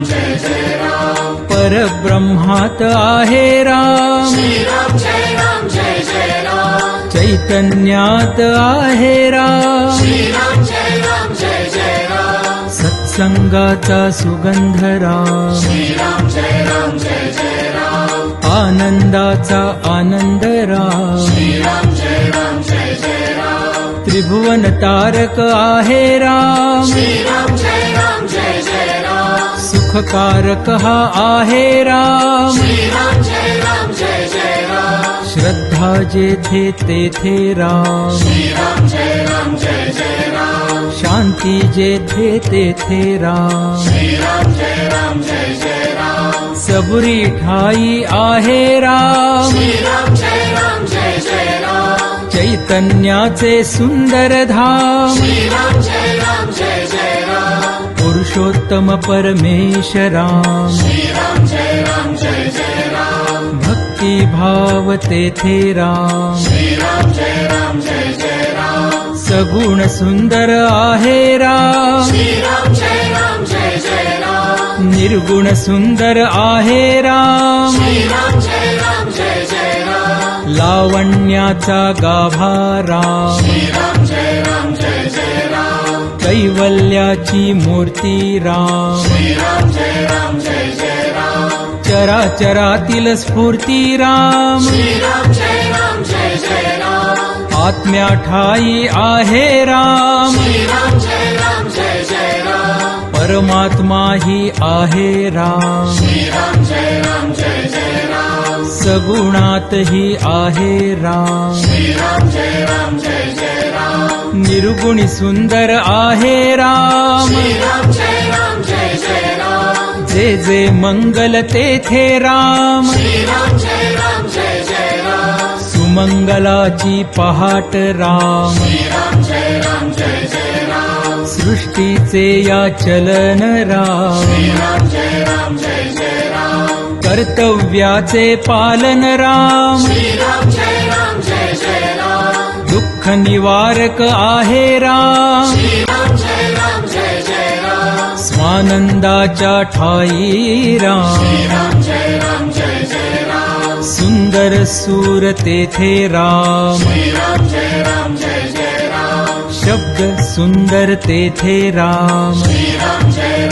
जय जय राम परब्रह्मात आहे राम श्री राम जय जय राम चैतन्यात आहे राम श्री राम जय जय राम सत्संगाचा सुगंध राम श्री राम जय जय राम आनंदाचा आनंद राम श्री राम जय जय राम त्रिभुवन तारक आहे राम श्री राम जय जय राम सुखकारक हा आहे राम श्री राम जय जय राम श्रद्धा जेथे तेथे राम श्री राम जय जय राम शांती जेथे तेथे राम श्री राम जय जय राम सबुरी ठाई आहे राम श्री राम जय जय राम चैतन्याचे सुंदर धाम श्री राम जय जय राम पुरुषोत्तम परमेश राम श्री राम जय जय राम भक्ती भाव तेथे राम श्री राम जय जय राम सगुण सुंदर आहे राम श्री राम जय जय राम निर्गुण सुंदर आहे राम श्री राम जय जय राम लावण्याचा गाभा राम श्री राम जय जय राम कैवल्याची मूर्ती राम श्री राम जय जय राम चराचरातील स्फूर्ती राम श्री राम जय जय राम आत्म्या ठाई आहे राम श्री राम जय जय राम परमात्मा ही आहे राम श्री राम जय जय राम सगुणात ही आहे राम श्री राम जय जय राम निर्गुणी सुंदर आहे राम श्री राम जय जय राम जे जे मंगल तेथे राम श्री राम जय जय राम सुमंगलाची पहाट राम श्री राम जय जय राम सृष्टीचे या चलन राम श्री राम जय जय राम कर्तव्याचे पालन राम श्री राम जय जय राम दुःख निवारक आहे राम श्री राम जय जय राम स्वानंदाच्या ठाई राम श्री राम जय जय राम सुंदर सूर तेथे राम श्री राम जय जय राम शब्द सुंदर तेथे राम श्री राम जय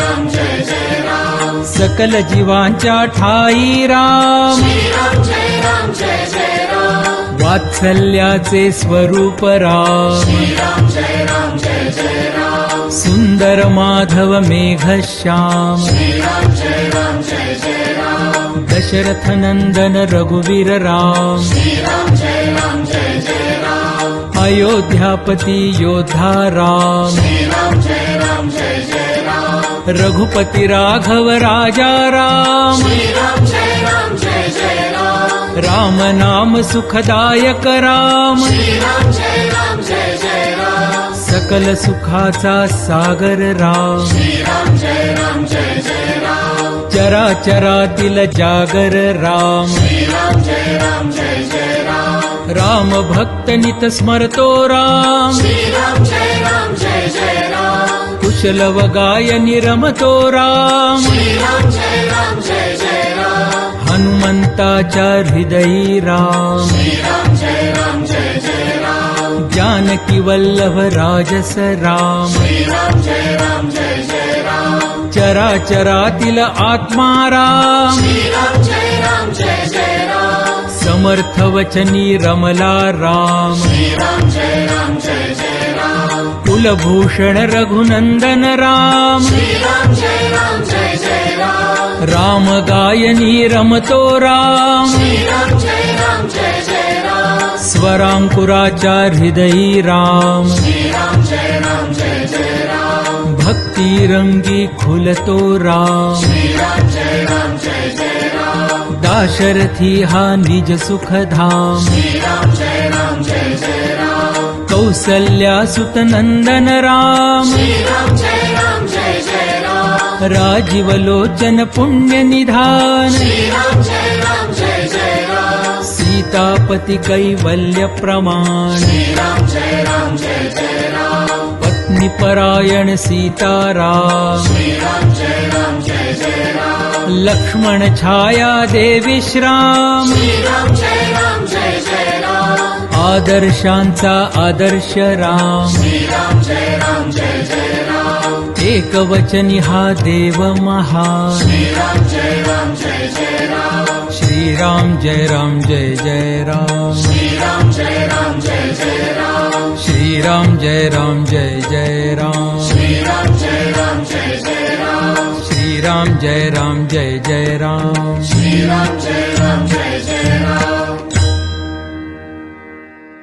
जय राम सकल जीवांच्या ठाई राम श्री राम जय जय राम वात्सल्याचे स्वरूप राम श्री राम जय जय राम सुंदर माधव मेघश्याम श्री राम जय जय राम दशरथ नंदन रघुवीर राम श्री राम जय जय राम अयोध्यापती योद्धा राम श्री राम जय जय राम रघुपती राघव राजा राम श्री राम जय जय राम राम नाम सुखदायक राम श्री राम जय जय राम सकल सुखाचा सागर राम श्री राम जय जय राम चराचरातील जागर राम श्री राम जय जय राम राम भक्त नित स्मरतो राम श्री राम जय जय राम कुशल व गायनी रमतो राम श्री राम जय जय राम हनुमंताच्या हृदयी राम श्री राम जय जय राम जानकी वल्लभ राजस राम श्री राम जय जय राम चराचरातील आत्मा राम श्री राम जय जय राम समर्थ वचनी रमला राम श्री राम जय जय राम कुलभूषण रघुनंदन राम श्री राम जय जय राम राम गायनी रमतो राम श्री राम जय जय राम स्वरांकुराच्या हृदयी राम श्री राम जय जय राम भक्ती रंगी खुलतो राम श्री राम जय जय राम दाशरथी हा निज सुखधाम श्री राम जय जय राम कौसल्या सुत नंदन राम श्री राम जय जय राम राजीवलोचन पुण्य निधान श्री राम जय जय राम सीतापती कैवल्य प्रमाण श्री राम जय जय राम पत्नी परायण सीताराम श्री राम जय जय लक्ष्मण छाया दे विश्राम श्रीराम जय राम जय जय राम आदर्शांचा आदर्श राम श्रीराम जय राम जय जय राम एकवचनी हा देव महान श्रीराम जय राम जय जय राम श्रीराम जय राम जय जय राम श्रीराम जय राम जय जय राम श्रीराम जय राम जय जय राम श्रीराम जय राम जय जय राम श्रीराम जय राम जय जय राम श्रीराम जय राम जय जय राम